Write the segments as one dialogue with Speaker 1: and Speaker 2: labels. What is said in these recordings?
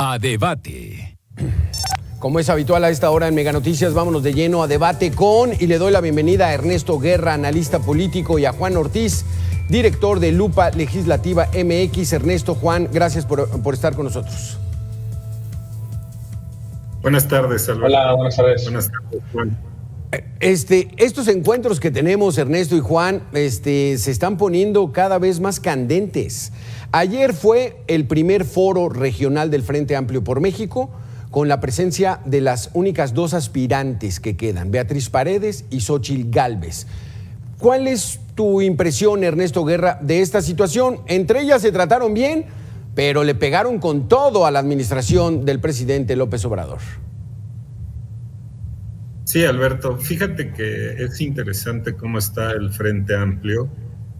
Speaker 1: A debate.
Speaker 2: Como es habitual a esta hora en Mega Noticias, vámonos de lleno a debate con, y le doy la bienvenida a Ernesto Guerra, analista político, y a Juan Ortiz, director de Lupa Legislativa MX. Ernesto, Juan, gracias por estar con nosotros.
Speaker 3: Buenas tardes, Alberto.
Speaker 4: Hola, buenas tardes.
Speaker 3: Buenas tardes, Juan.
Speaker 2: Estos encuentros que tenemos, Ernesto y Juan, se están poniendo cada vez más candentes. Ayer fue el primer foro regional del Frente Amplio por México, con la presencia de las únicas dos aspirantes que quedan, Beatriz Paredes y Xóchitl Gálvez. ¿Cuál es tu impresión, Ernesto Guerra, de esta situación? Entre ellas se trataron bien, pero le pegaron con todo a la administración del presidente López Obrador.
Speaker 3: Sí, Alberto, fíjate que es interesante cómo está el Frente Amplio,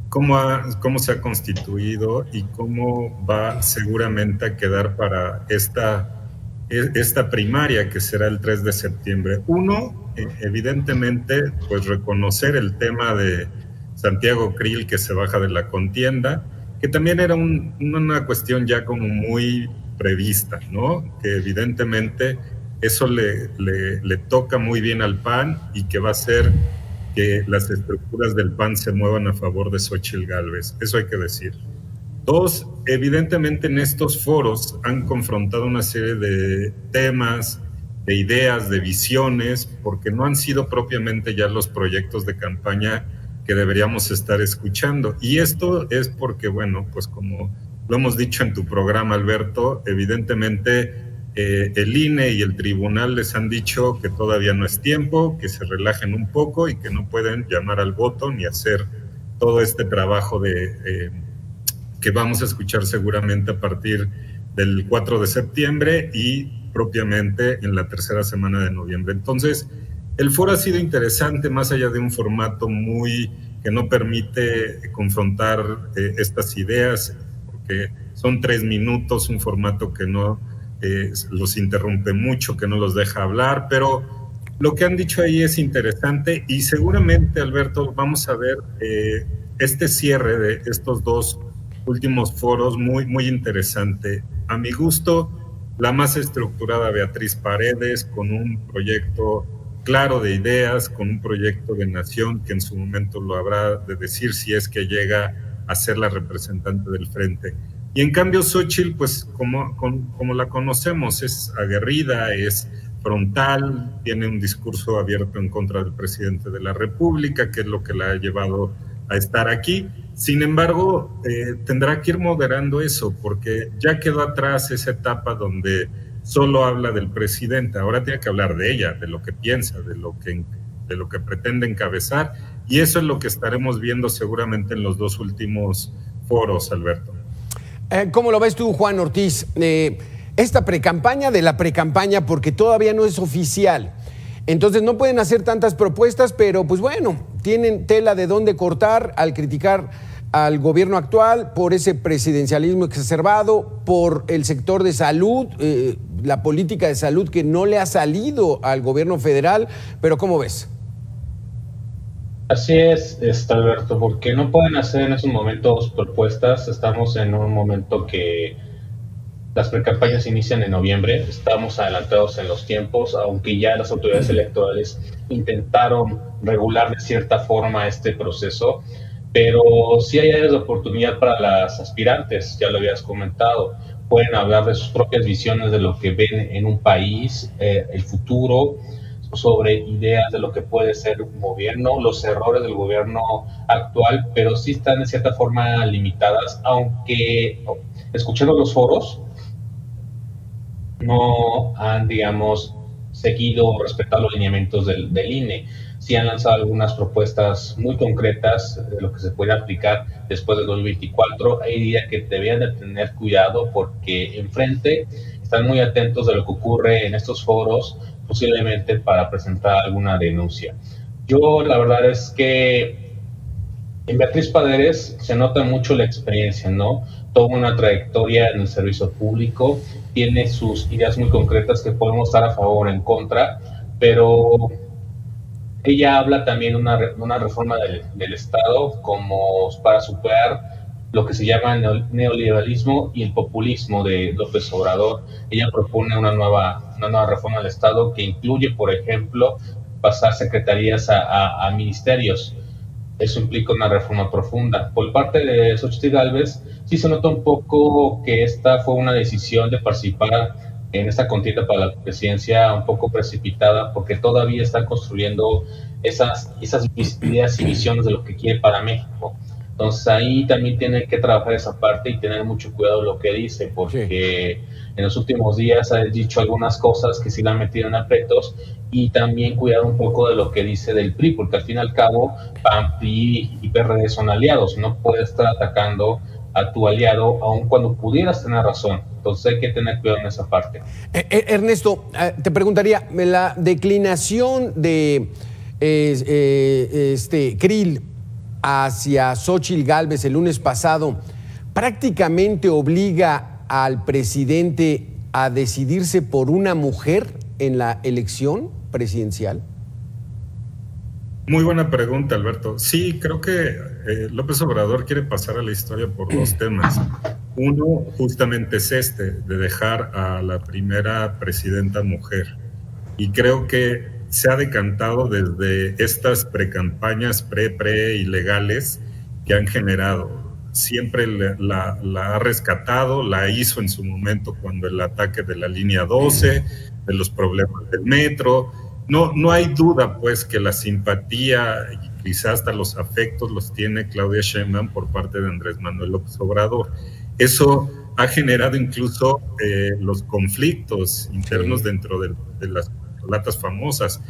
Speaker 3: cómo se ha constituido y cómo va seguramente a quedar para esta primaria que será el 3 de septiembre. Uno, evidentemente, pues reconocer el tema de Santiago Krill, que se baja de la contienda, que también era una cuestión ya como muy prevista, ¿no? Que evidentemente eso le toca muy bien al PAN y que va a hacer que las estructuras del PAN se muevan a favor de Xóchitl Gálvez. Eso hay que decir. Dos, evidentemente en estos foros han confrontado una serie de temas, de ideas, de visiones, porque no han sido propiamente ya los proyectos de campaña que deberíamos estar escuchando. Y esto es porque, bueno, pues como lo hemos dicho en tu programa, Alberto, evidentemente el INE y el tribunal les han dicho que todavía no es tiempo, que se relajen un poco y que no pueden llamar al voto ni hacer todo este trabajo que vamos a escuchar seguramente a partir del 4 de septiembre y propiamente en la tercera semana de noviembre. Entonces, el foro ha sido interesante, más allá de un formato que no permite confrontar estas ideas, porque son 3 minutos, un formato que no los interrumpe mucho, que no los deja hablar, pero lo que han dicho ahí es interesante y seguramente, Alberto, vamos a ver este cierre de estos dos últimos foros muy, muy interesante. A mi gusto, la más estructurada Beatriz Paredes, con un proyecto claro de ideas, con un proyecto de nación que en su momento lo habrá de decir si es que llega a ser la representante del frente. Y en cambio Xóchitl, pues como la conocemos, es aguerrida, es frontal, tiene un discurso abierto en contra del presidente de la República, que es lo que la ha llevado a estar aquí. Sin embargo, tendrá que ir moderando eso, porque ya quedó atrás esa etapa donde solo habla del presidente. Ahora tiene que hablar de ella, de lo que piensa, de lo que pretende encabezar, y eso es lo que estaremos viendo seguramente en los dos últimos foros, Alberto.
Speaker 2: ¿Cómo lo ves tú, Juan Ortiz? Esta precampaña de la precampaña, porque todavía no es oficial. Entonces no pueden hacer tantas propuestas, pero pues bueno, tienen tela de dónde cortar al criticar al gobierno actual por ese presidencialismo exacerbado, por el sector de salud, la política de salud que no le ha salido al gobierno federal. Pero ¿cómo ves?
Speaker 4: Así es, Alberto, porque no pueden hacer en esos momentos propuestas. Estamos en un momento que las precampañas inician en noviembre, estamos adelantados en los tiempos, aunque ya las autoridades electorales intentaron regular de cierta forma este proceso, pero sí hay áreas de oportunidad para las aspirantes, ya lo habías comentado. Pueden hablar de sus propias visiones de lo que ven en un país, el futuro, sobre ideas de lo que puede ser un gobierno, los errores del gobierno actual, pero sí están de cierta forma limitadas, aunque escuchando los foros no han, digamos, seguido o respetado los lineamientos del INE. Sí han lanzado algunas propuestas muy concretas de lo que se puede aplicar después del 2024. Hay días que deberían de tener cuidado porque enfrente están muy atentos de lo que ocurre en estos foros, posiblemente para presentar alguna denuncia. Yo la verdad es que en Beatriz Paredes se nota mucho la experiencia, ¿no? Toda una trayectoria en el servicio público, tiene sus ideas muy concretas que podemos estar a favor o en contra, pero ella habla también de una reforma del Estado como para superar lo que se llama neoliberalismo y el populismo de López Obrador. Ella propone una nueva reforma al Estado que incluye, por ejemplo, pasar secretarías a ministerios. Eso implica una reforma profunda. Por parte de Xochitl Gálvez, sí se nota un poco que esta fue una decisión de participar en esta contienda para la presidencia un poco precipitada, porque todavía están construyendo esas ideas y visiones de lo que quiere para México. Entonces ahí también tiene que trabajar esa parte y tener mucho cuidado de lo que dice, porque en los últimos días ha dicho algunas cosas que sí la han metido en aprietos, y también cuidar un poco de lo que dice del PRI, porque al fin y al cabo PAN, PRI y PRD son aliados. No puedes estar atacando a tu aliado aun cuando pudieras tener razón. Entonces hay que tener cuidado en esa parte.
Speaker 2: Ernesto, te preguntaría, la declinación de Krill hacia Xochitl Gálvez el lunes pasado prácticamente obliga al presidente a decidirse por una mujer en la elección presidencial?
Speaker 3: Muy buena pregunta, Alberto. Sí, creo que López Obrador quiere pasar a la historia por dos temas. Uno justamente es de dejar a la primera presidenta mujer. Y creo que se ha decantado desde estas precampañas ilegales que han generado. Siempre la ha rescatado, la hizo en su momento cuando el ataque de la línea 12, de los problemas del metro. No hay duda, pues, que la simpatía y quizás hasta los afectos los tiene Claudia Sheinbaum por parte de Andrés Manuel López Obrador. Eso ha generado incluso los conflictos internos dentro de las latas famosas.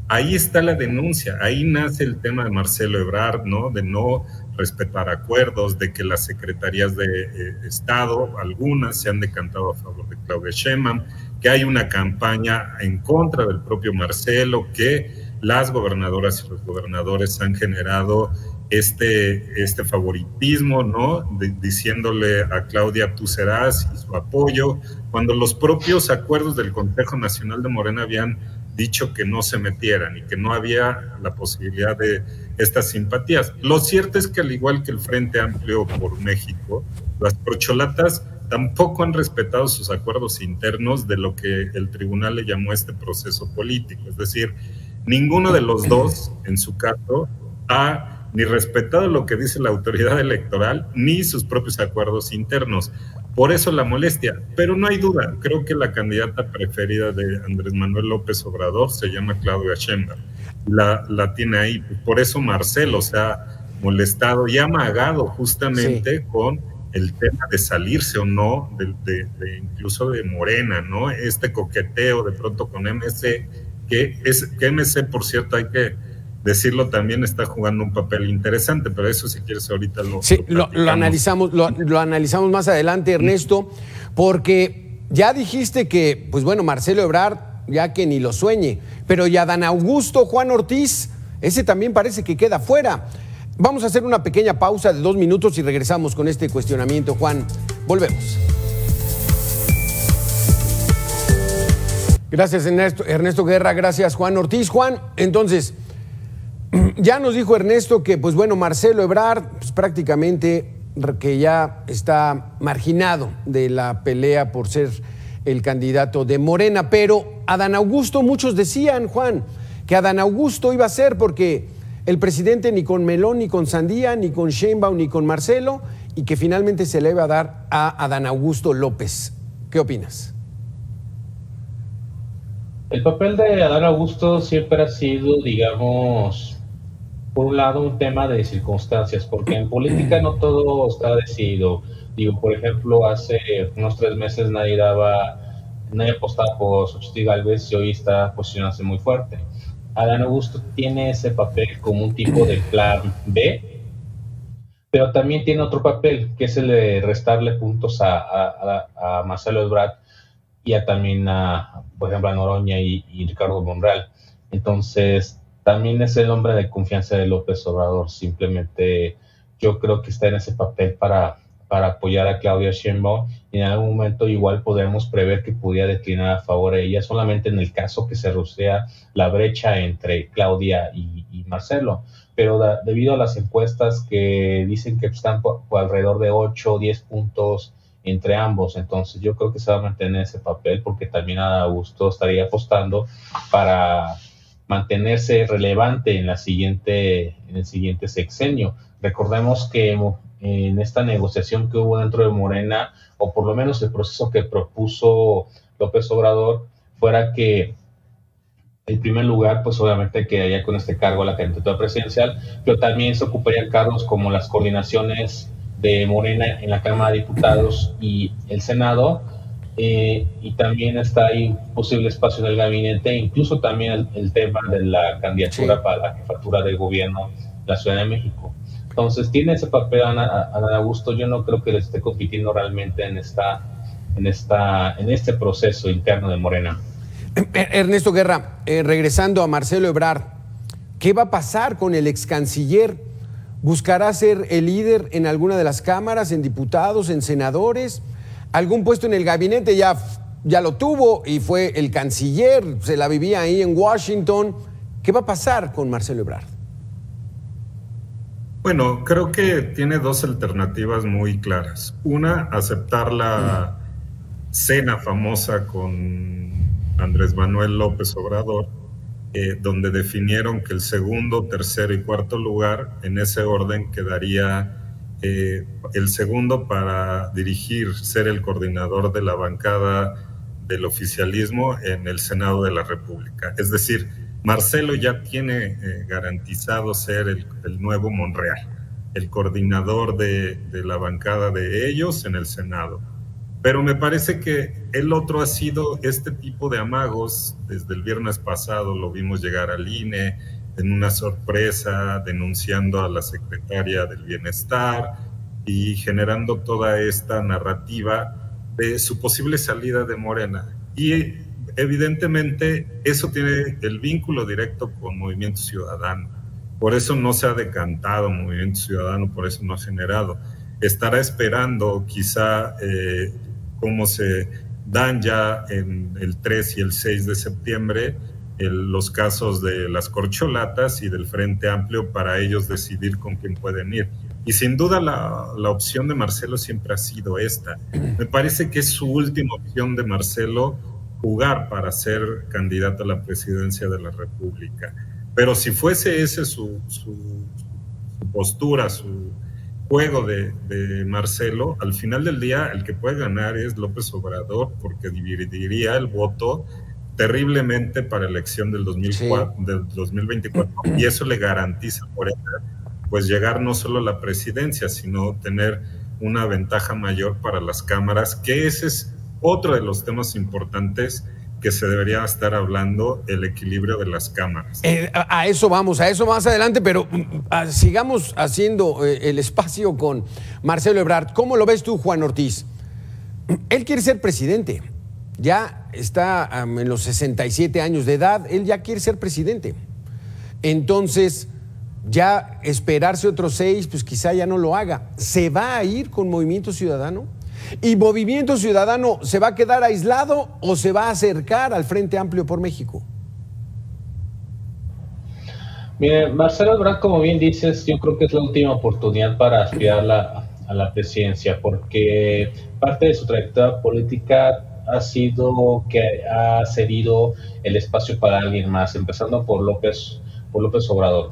Speaker 3: Ahí está la denuncia, ahí nace el tema de Marcelo Ebrard, ¿no? De no respetar acuerdos, de que las secretarías de Estado, algunas, se han decantado a favor de Claudia Sheinbaum, que hay una campaña en contra del propio Marcelo, que las gobernadoras y los gobernadores han generado este favoritismo, ¿no? Diciéndole a Claudia, tú serás, y su apoyo, cuando los propios acuerdos del Consejo Nacional de Morena habían dicho que no se metieran y que no había la posibilidad de estas simpatías. Lo cierto es que, al igual que el Frente Amplio por México, las corcholatas tampoco han respetado sus acuerdos internos de lo que el tribunal le llamó este proceso político. Es decir, ninguno de los dos, en su caso, ha ni respetado lo que dice la autoridad electoral, ni sus propios acuerdos internos. Por eso la molestia, pero no hay duda, creo que la candidata preferida de Andrés Manuel López Obrador se llama Claudia Sheinbaum. La tiene ahí, por eso Marcelo se ha molestado y ha amagado justamente con el tema de salirse o no de incluso de Morena, ¿no? Este coqueteo de pronto con MC, que MC, por cierto, hay que decirlo, también está jugando un papel interesante, pero eso, si quieres, ahorita
Speaker 2: lo analizamos más adelante, Ernesto, porque ya dijiste que, pues bueno, Marcelo Ebrard, ya que ni lo sueñe, pero ya Dan Augusto, Juan Ortiz, ese también parece que queda fuera. Vamos a hacer una pequeña pausa de 2 minutos y regresamos con este cuestionamiento, Juan. Volvemos. Gracias, Ernesto Guerra, gracias, Juan Ortiz. Juan, entonces, ya nos dijo Ernesto que, pues bueno, Marcelo Ebrard, pues prácticamente que ya está marginado de la pelea por ser el candidato de Morena, pero Adán Augusto, muchos decían, Juan, que Adán Augusto iba a ser porque el presidente ni con melón, ni con sandía, ni con Sheinbaum, ni con Marcelo, y que finalmente se le iba a dar a Adán Augusto López. ¿Qué opinas?
Speaker 4: El papel de Adán Augusto siempre ha sido, digamos, por un lado, un tema de circunstancias, porque en política no todo está decidido. Digo, por ejemplo, hace unos 3 meses nadie apostaba por Xochitl Gálvez y hoy está posicionándose muy fuerte. Adán Augusto tiene ese papel como un tipo de plan B, pero también tiene otro papel, que es el de restarle puntos a Marcelo Ebrard y también por ejemplo, a Noroña y Ricardo Monreal. Entonces, también es el hombre de confianza de López Obrador. Simplemente yo creo que está en ese papel para apoyar a Claudia Sheinbaum, y en algún momento igual podemos prever que pudiera declinar a favor de ella, solamente en el caso que se reducea la brecha entre Claudia y Marcelo. pero debido a las encuestas que dicen que están por alrededor de 8 o 10 puntos entre ambos, entonces yo creo que se va a mantener ese papel, porque también Adán Augusto estaría apostando para mantenerse relevante en el siguiente sexenio. Recordemos que en esta negociación que hubo dentro de Morena, o por lo menos el proceso que propuso López Obrador, fuera que en primer lugar, pues obviamente quedaría con este cargo la candidatura presidencial, pero también se ocuparían cargos como las coordinaciones de Morena en la Cámara de Diputados y el Senado, y también está ahí posible espacio en el gabinete, incluso también el tema de la candidatura para la jefatura de gobierno de la Ciudad de México. Entonces tiene ese papel Adán Augusto. Yo no creo que le esté compitiendo realmente en este proceso interno de Morena.
Speaker 2: Ernesto Guerra, regresando a Marcelo Ebrard, ¿qué va a pasar con el ex canciller? ¿Buscará ser el líder en alguna de las cámaras, en diputados, en senadores? ¿Algún puesto en el gabinete? Ya lo tuvo y fue el canciller, se la vivía ahí en Washington. ¿Qué va a pasar con Marcelo Ebrard?
Speaker 3: Bueno, creo que tiene dos alternativas muy claras. Una, aceptar la cena famosa con Andrés Manuel López Obrador, donde definieron que el segundo, tercero y cuarto lugar, en ese orden quedaría el segundo para dirigir, ser el coordinador de la bancada del oficialismo en el Senado de la República. Es decir, Marcelo ya tiene garantizado ser el nuevo Monreal, el coordinador de la bancada de ellos en el Senado. Pero me parece que el otro ha sido este tipo de amagos. Desde el viernes pasado lo vimos llegar al INE en una sorpresa, denunciando a la secretaria del Bienestar y generando toda esta narrativa de su posible salida de Morena. Y evidentemente eso tiene el vínculo directo con Movimiento Ciudadano. Por eso no se ha decantado Movimiento Ciudadano, por eso no ha generado. Estará esperando quizá cómo se dan ya en el 3 y el 6 de septiembre los casos de las corcholatas y del Frente Amplio para ellos decidir con quién pueden ir. Y sin duda la opción de Marcelo siempre ha sido esta. Me parece que es su última opción de Marcelo jugar para ser candidato a la presidencia de la República. Pero si fuese ese su postura, su juego de Marcelo, al final del día el que puede ganar es López Obrador, porque dividiría el voto terriblemente para la elección del 2024, y eso le garantiza por ende pues llegar no solo a la presidencia, sino tener una ventaja mayor para las cámaras, que ese es otro de los temas importantes que se debería estar hablando, el equilibrio de las cámaras.
Speaker 2: A eso vamos más adelante, pero sigamos haciendo el espacio con Marcelo Ebrard. ¿Cómo lo ves tú, Juan Ortiz? Él quiere ser presidente, ya está en los 67 años de edad, él ya quiere ser presidente. Entonces, ya esperarse otros 6, pues quizá ya no lo haga. ¿Se va a ir con Movimiento Ciudadano? ¿Y Movimiento Ciudadano se va a quedar aislado o se va a acercar al Frente Amplio por México?
Speaker 4: Mire, Marcelo Ebrard, como bien dices, yo creo que es la última oportunidad para aspirar a la presidencia, porque parte de su trayectoria política ha sido que ha cedido el espacio para alguien más, empezando por López Obrador.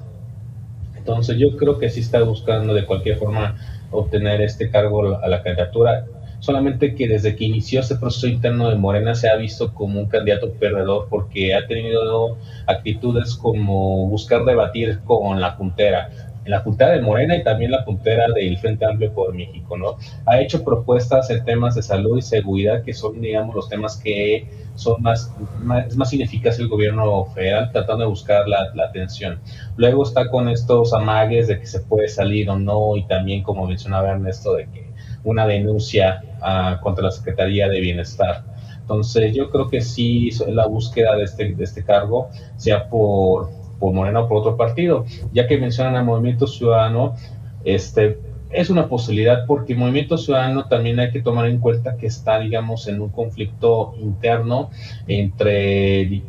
Speaker 4: Entonces yo creo que sí está buscando de cualquier forma obtener este cargo a la candidatura, solamente que desde que inició este proceso interno de Morena se ha visto como un candidato perdedor, porque ha tenido actitudes como buscar debatir con la puntera de Morena y también la puntera del Frente Amplio por México, ¿no? Ha hecho propuestas en temas de salud y seguridad que son, digamos, los temas que son más ineficaces el gobierno federal, tratando de buscar la atención. Luego está con estos amagues de que se puede salir o no, y también, como mencionaba Ernesto, de que una denuncia contra la Secretaría de Bienestar. Entonces yo creo que sí, la búsqueda de este cargo, sea por Morena o por otro partido. Ya que mencionan a Movimiento Ciudadano, es una posibilidad, porque Movimiento Ciudadano también hay que tomar en cuenta que está, digamos, en un conflicto interno entre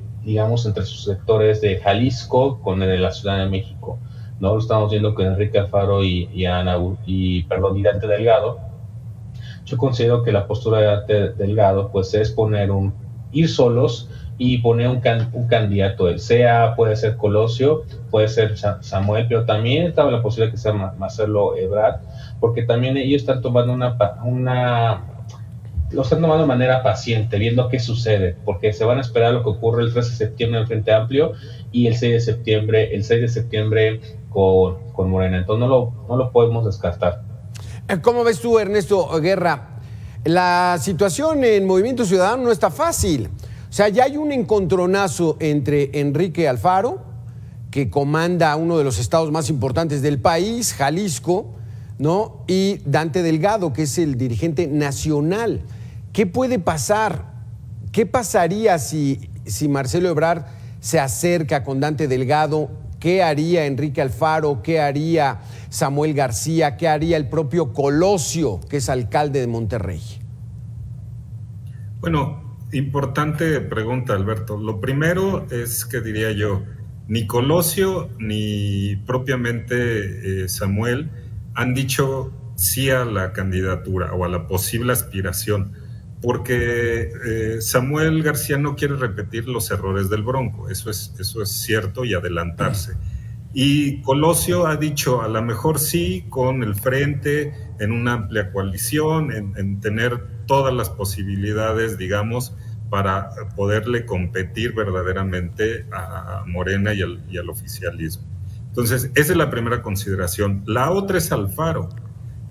Speaker 4: sus sectores de Jalisco con el de la Ciudad de México. ¿no? Lo estamos viendo con Enrique Alfaro y Dante Delgado. Yo considero que la postura de Dante Delgado pues es ir solos y poner un candidato, puede ser Colosio, puede ser Samuel, pero también estaba la posibilidad que sea Marcelo Ebrard, porque también ellos están tomando lo están tomando de manera paciente, viendo qué sucede, porque se van a esperar lo que ocurre el 13 de septiembre en el Frente Amplio y el 6 de septiembre con Morena. Entonces no lo podemos descartar.
Speaker 2: ¿Cómo ves tú, Ernesto Guerra? La situación en Movimiento Ciudadano no está fácil. O sea, ya hay un encontronazo entre Enrique Alfaro, que comanda uno de los estados más importantes del país, Jalisco, ¿no? Y Dante Delgado, que es el dirigente nacional. ¿Qué puede pasar? ¿Qué pasaría si Marcelo Ebrard se acerca con Dante Delgado? ¿Qué haría Enrique Alfaro? ¿Qué haría Samuel García? ¿Qué haría el propio Colosio, que es alcalde de Monterrey?
Speaker 3: Bueno, importante pregunta, Alberto. Lo primero es que diría yo, ni Colosio ni propiamente Samuel han dicho sí a la candidatura o a la posible aspiración, porque Samuel García no quiere repetir los errores del Bronco, eso es cierto, y adelantarse. Y Colosio ha dicho, a lo mejor sí, con el Frente, en una amplia coalición, en tener todas las posibilidades, digamos, para poderle competir verdaderamente a Morena y al oficialismo. Entonces, esa es la primera consideración. La otra es Alfaro.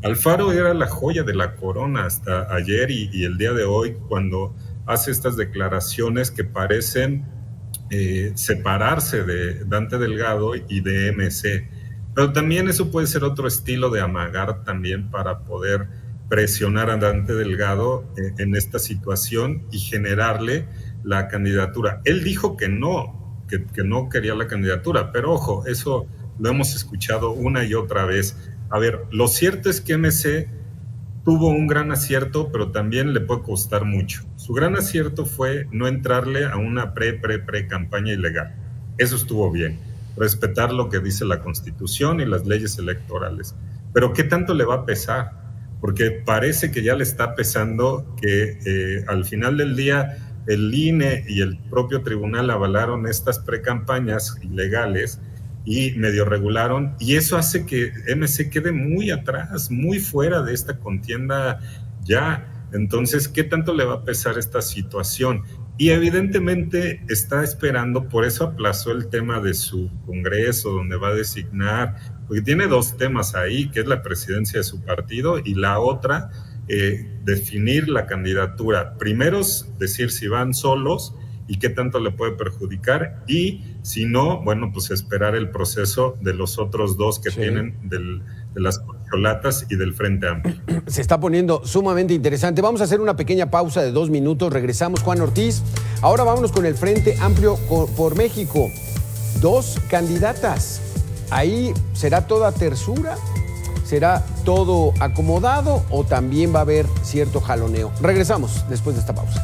Speaker 3: Alfaro era la joya de la corona hasta ayer y el día de hoy, cuando hace estas declaraciones que parecen separarse de Dante Delgado y de MC. Pero también eso puede ser otro estilo de amagar también para poder presionar a Dante Delgado en esta situación y generarle la candidatura. Él dijo que no quería la candidatura, pero ojo, eso lo hemos escuchado una y otra vez. A ver, lo cierto es que MC tuvo un gran acierto, pero también le puede costar mucho. Su gran acierto fue no entrarle a una pre-campaña ilegal. Eso estuvo bien, respetar lo que dice la Constitución y las leyes electorales. Pero ¿qué tanto le va a pesar? Porque parece que ya le está pesando que al final del día el INE y el propio tribunal avalaron estas precampañas ilegales y medio regularon, y eso hace que MC quede muy atrás, muy fuera de esta contienda ya. Entonces, ¿qué tanto le va a pesar esta situación? Y evidentemente está esperando, por eso aplazó el tema de su congreso, donde va a designar, porque tiene dos temas ahí, que es la presidencia de su partido y la otra, definir la candidatura. Primero, decir si van solos y qué tanto le puede perjudicar, y si no, bueno, pues esperar el proceso de los otros dos que tienen de las corcholatas y del Frente Amplio.
Speaker 2: Se está poniendo sumamente interesante. Vamos a hacer una pequeña pausa de 2 minutos, regresamos. Juan Ortiz. Ahora vámonos con el Frente Amplio por México. 2 candidatas. Ahí será toda tersura, será todo acomodado, o también va a haber cierto jaloneo. Regresamos después de esta pausa.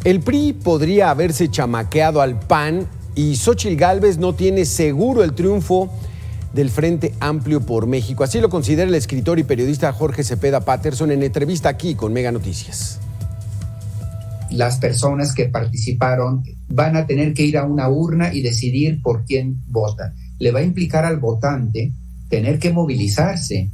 Speaker 2: El PRI podría haberse chamaqueado al PAN y Xóchitl Gálvez no tiene seguro el triunfo del Frente Amplio por México. Así lo considera el escritor y periodista Jorge Cepeda Patterson en entrevista aquí con Mega Noticias.
Speaker 1: Las personas que participaron van a tener que ir a una urna y decidir por quién votan. Le va a implicar al votante tener que movilizarse.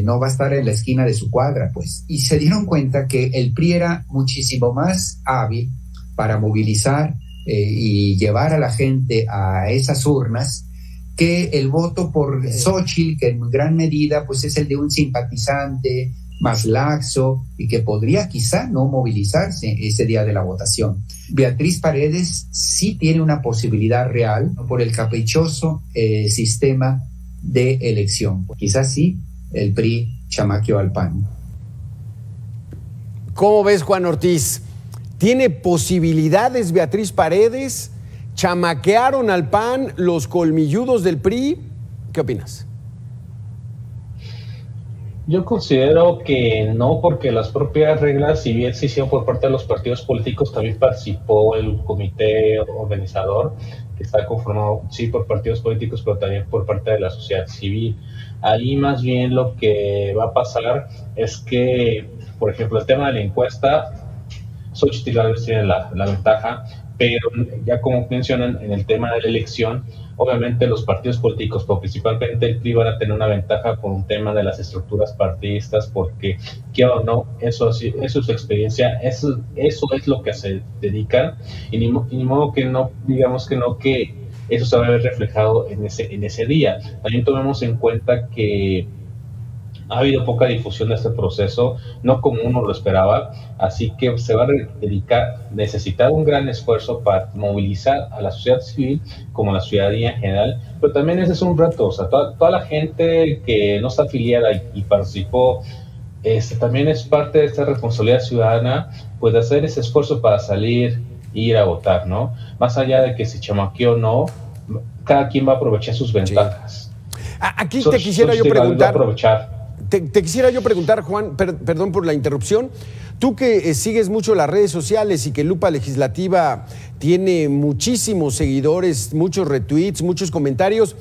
Speaker 1: No va a estar en la esquina de su cuadra, pues. Y se dieron cuenta que el PRI era muchísimo más hábil para movilizar y llevar a la gente a esas urnas que el voto por Xóchitl, que en gran medida pues es el de un simpatizante más laxo y que podría quizá no movilizarse ese día de la votación. Beatriz Paredes sí tiene una posibilidad real por el caprichoso sistema de elección. Quizás sí el PRI chamaqueó al PAN.
Speaker 2: ¿Cómo ves, Juan Ortiz? ¿Tiene posibilidades Beatriz Paredes? ¿Chamaquearon al PAN los colmilludos del PRI? ¿Qué opinas?
Speaker 4: Yo considero que no, porque las propias reglas, si bien se hicieron por parte de los partidos políticos, también participó el comité organizador, que está conformado, sí, por partidos políticos, pero también por parte de la sociedad civil. Ahí más bien lo que va a pasar es que, por ejemplo, el tema de la encuesta, Xochitl Gálvez tiene la ventaja, pero ya como mencionan en el tema de la elección, obviamente los partidos políticos, pero principalmente el PRI, van a tener una ventaja por un tema de las estructuras partidistas, porque, quiero o no, eso es su experiencia, eso es lo que se dedican, y ni modo que no, digamos que no, que eso se va a ver reflejado en ese día. También tomemos en cuenta que ha habido poca difusión de este proceso, no como uno lo esperaba, así que se va a necesitar un gran esfuerzo para movilizar a la sociedad civil como a la ciudadanía en general, pero también ese es un reto, o sea, toda la gente que no está afiliada y participó, también es parte de esta responsabilidad ciudadana, pues de hacer ese esfuerzo para salir e ir a votar, ¿no? Más allá de que se chamaqueó o no, cada quien va a aprovechar sus ventajas.
Speaker 2: Sí. Aquí te quisiera yo preguntar...
Speaker 4: Te
Speaker 2: quisiera yo preguntar, Juan, perdón por la interrupción, tú que sigues mucho las redes sociales y que Lupa Legislativa tiene muchísimos seguidores, muchos retweets, muchos comentarios,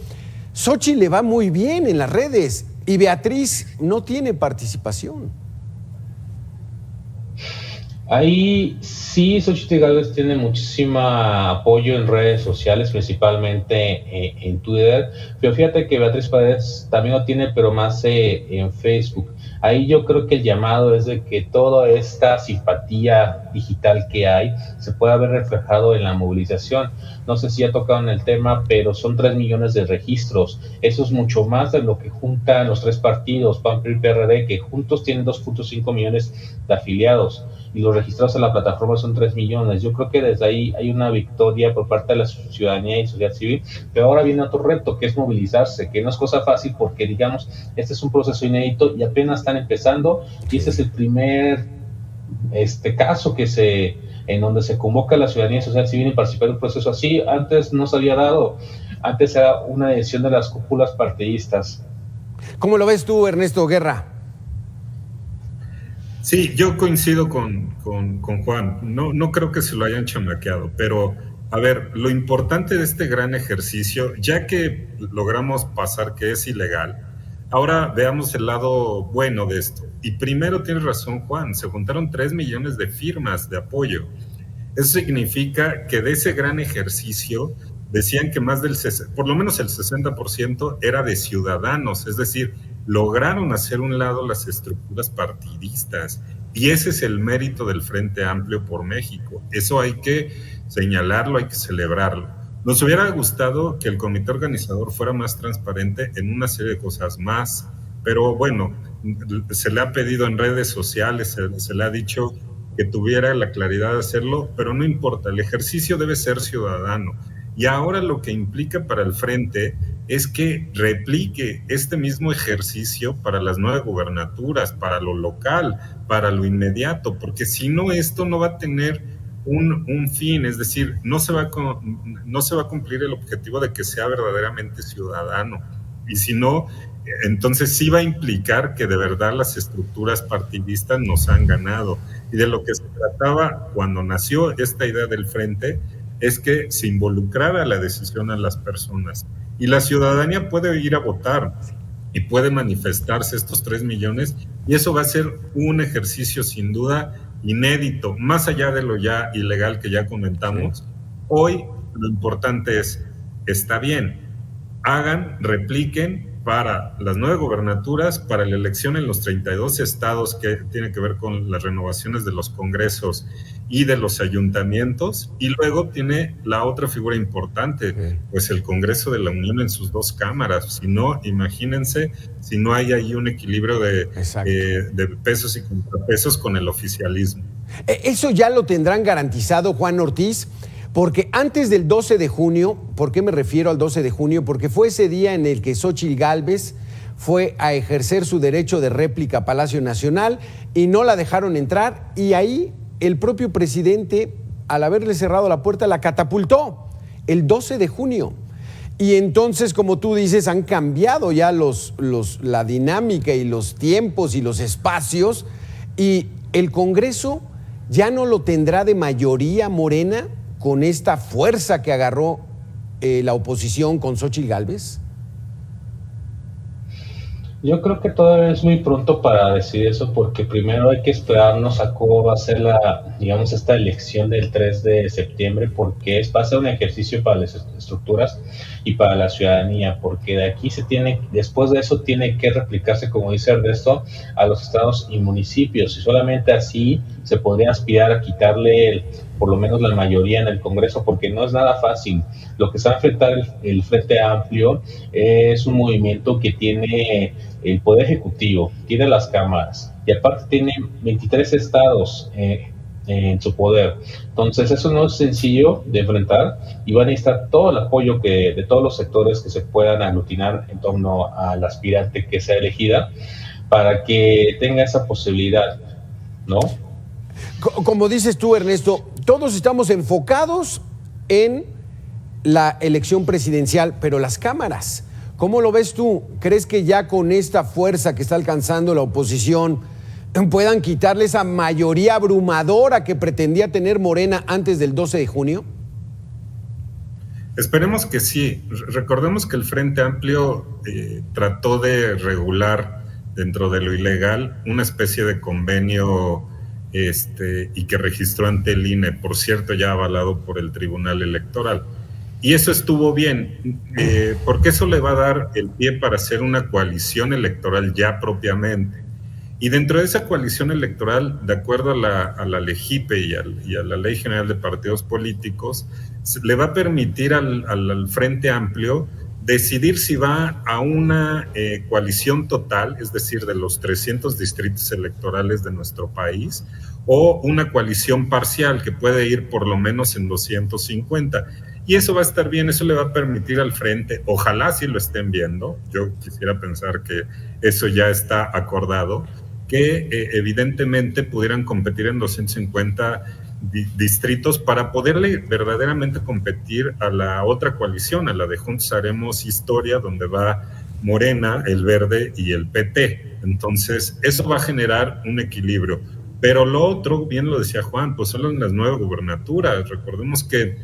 Speaker 2: Xochitl le va muy bien en las redes y Beatriz no tiene participación.
Speaker 4: Ahí sí, Xochitl Gálvez tiene muchísimo apoyo en redes sociales, principalmente en Twitter, pero fíjate que Beatriz Paredes también lo tiene, pero más en Facebook. Ahí yo creo que el llamado es de que toda esta simpatía digital que hay se pueda ver reflejado en la movilización. No sé si ha tocado en el tema, pero son 3 millones de registros. Eso es mucho más de lo que juntan los 3 partidos, PAN, PRI y PRD, que juntos tienen 2.5 millones de afiliados. Y los registrados en la plataforma son 3 millones. Yo creo que desde ahí hay una victoria por parte de la ciudadanía y sociedad civil, pero ahora viene otro reto, que es movilizarse, que no es cosa fácil porque, digamos, este es un proceso inédito y apenas están empezando, y este es el primer caso en donde se convoca a la ciudadanía y sociedad civil en participar en un proceso así. Antes no se había dado, antes era una decisión de las cúpulas partidistas.
Speaker 2: ¿Cómo lo ves tú, Ernesto Guerra?
Speaker 3: Sí, yo coincido con Juan. No creo que se lo hayan chamaqueado, pero a ver, lo importante de este gran ejercicio, ya que logramos pasar que es ilegal, ahora veamos el lado bueno de esto. Y primero tienes razón, Juan, se juntaron 3 millones de firmas de apoyo. Eso significa que de ese gran ejercicio decían que por lo menos el 60% era de ciudadanos, es decir, lograron hacer un lado las estructuras partidistas, y ese es el mérito del Frente Amplio por México. Eso hay que señalarlo, hay que celebrarlo. Nos hubiera gustado que el comité organizador fuera más transparente en una serie de cosas más, pero bueno, se le ha pedido en redes sociales, se le ha dicho que tuviera la claridad de hacerlo, pero no importa, el ejercicio debe ser ciudadano. Y ahora lo que implica para el Frente es que replique este mismo ejercicio para las 9 gubernaturas, para lo local, para lo inmediato, porque si no, esto no va a tener un fin, es decir, no se va a cumplir el objetivo de que sea verdaderamente ciudadano. Y si no, entonces sí va a implicar que de verdad las estructuras partidistas nos han ganado. Y de lo que se trataba cuando nació esta idea del Frente es que se involucrara la decisión a las personas. Y la ciudadanía puede ir a votar y puede manifestarse, estos 3 millones, y eso va a ser un ejercicio sin duda inédito, más allá de lo ya ilegal que ya comentamos. Sí. Hoy lo importante es, está bien, repliquen para las 9 gubernaturas, para la elección en los 32 estados que tiene que ver con las renovaciones de los congresos y de los ayuntamientos, y luego tiene la otra figura importante, pues el Congreso de la Unión en sus 2 cámaras. Si no, imagínense si no hay ahí un equilibrio de pesos y contrapesos con el oficialismo.
Speaker 2: ¿Eso ya lo tendrán garantizado, Juan Ortiz? Porque antes del 12 de junio, ¿por qué me refiero al 12 de junio? Porque fue ese día en el que Xochitl Gálvez fue a ejercer su derecho de réplica a Palacio Nacional y no la dejaron entrar, y ahí el propio presidente, al haberle cerrado la puerta, la catapultó el 12 de junio. Y entonces, como tú dices, han cambiado ya la dinámica y los tiempos y los espacios, y el Congreso ya no lo tendrá de mayoría Morena con esta fuerza que agarró la oposición con Xóchitl Gálvez.
Speaker 4: Yo creo que todavía es muy pronto para decir eso, porque primero hay que esperarnos a cómo va a ser esta elección del 3 de septiembre, porque va a ser un ejercicio para las estructuras y para la ciudadanía, porque de aquí después de eso tiene que replicarse, como dice Ernesto, a los estados y municipios, y solamente así se podría aspirar a quitarle por lo menos la mayoría en el Congreso, porque no es nada fácil. Lo que se va a enfrentar el Frente Amplio es un movimiento que tiene el Poder Ejecutivo, tiene las cámaras, y aparte tiene 23 estados en su poder. Entonces eso no es sencillo de enfrentar, y va a necesitar todo el apoyo de todos los sectores que se puedan aglutinar en torno al aspirante que sea elegida, para que tenga esa posibilidad, ¿no?
Speaker 2: Como dices tú, Ernesto, todos estamos enfocados en la elección presidencial, pero las cámaras, ¿cómo lo ves tú? ¿Crees que ya con esta fuerza que está alcanzando la oposición puedan quitarle esa mayoría abrumadora que pretendía tener Morena antes del 12 de junio?
Speaker 3: Esperemos que sí. Recordemos que el Frente Amplio trató de regular dentro de lo ilegal una especie de convenio y que registró ante el INE, por cierto, ya avalado por el Tribunal Electoral. Y eso estuvo bien, porque eso le va a dar el pie para hacer una coalición electoral ya propiamente. Y dentro de esa coalición electoral, de acuerdo a la LEGIPE y a la Ley General de Partidos Políticos, le va a permitir al Frente Amplio decidir si va a una coalición total, es decir, de los 300 distritos electorales de nuestro país, o una coalición parcial que puede ir por lo menos en 250. Y eso va a estar bien, eso le va a permitir al Frente, ojalá sí lo estén viendo, yo quisiera pensar que eso ya está acordado, que evidentemente pudieran competir en 250 distritos para poderle verdaderamente competir a la otra coalición, a la de Juntos Haremos Historia, donde va Morena, el Verde y el PT. Entonces, eso va a generar un equilibrio. Pero lo otro, bien lo decía Juan, pues son las 9 gubernaturas. Recordemos que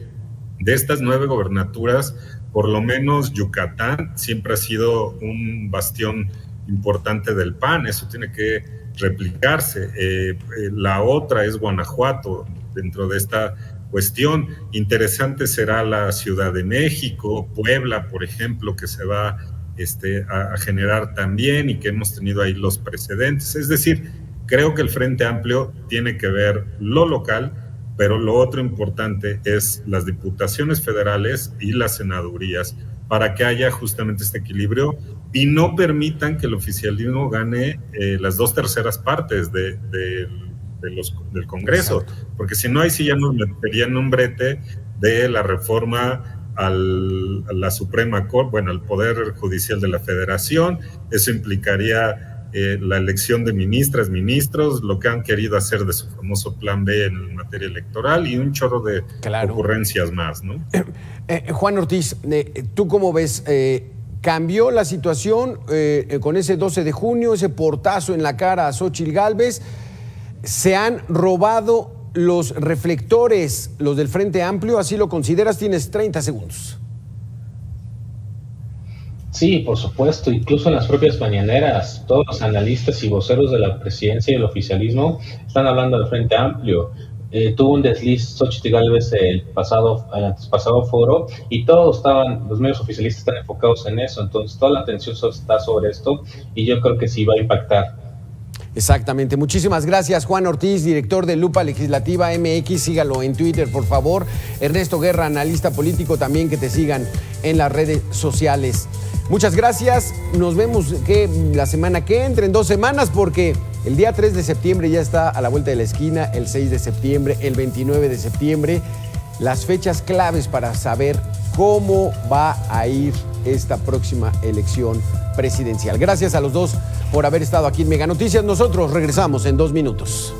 Speaker 3: de estas 9 gubernaturas, por lo menos Yucatán siempre ha sido un bastión importante del PAN, eso tiene que replicarse. La otra es Guanajuato, dentro de esta cuestión. Interesante será la Ciudad de México, Puebla, por ejemplo, que se va a generar también y que hemos tenido ahí los precedentes. Es decir, creo que el Frente Amplio tiene que ver lo local, pero lo otro importante es las diputaciones federales y las senadurías, para que haya justamente este equilibrio y no permitan que el oficialismo gane las 2/3 partes del Congreso. Exacto. Porque si no, ahí sí ya nos meterían un brete de la reforma a la Suprema Corte, bueno, al Poder Judicial de la Federación. Eso implicaría la elección de ministras, ministros, lo que han querido hacer de su famoso plan B en materia electoral y un chorro de ocurrencias más, ¿no?
Speaker 2: Juan Ortiz, ¿tú cómo ves? ¿Cambió la situación con ese 12 de junio, ese portazo en la cara a Xóchitl Gálvez? ¿Se han robado los reflectores, los del Frente Amplio? ¿Así lo consideras? Tienes 30 segundos.
Speaker 4: Sí, por supuesto, incluso en las propias mañaneras, todos los analistas y voceros de la presidencia y el oficialismo están hablando del Frente Amplio. Tuvo un desliz Xóchitl Gálvez el antepasado foro y los medios oficialistas están enfocados en eso, entonces toda la atención está sobre esto y yo creo que sí va a impactar.
Speaker 2: Exactamente. Muchísimas gracias, Juan Ortiz, director de Lupa Legislativa MX. Sígalo en Twitter, por favor. Ernesto Guerra, analista político, también que te sigan en las redes sociales. Muchas gracias. Nos vemos la semana que entra, en 2 semanas, porque el día 3 de septiembre ya está a la vuelta de la esquina, el 6 de septiembre, el 29 de septiembre. Las fechas claves para saber cómo va a ir esta próxima elección presidencial. Gracias a los dos por haber estado aquí en Mega Noticias. Nosotros regresamos en 2 minutos.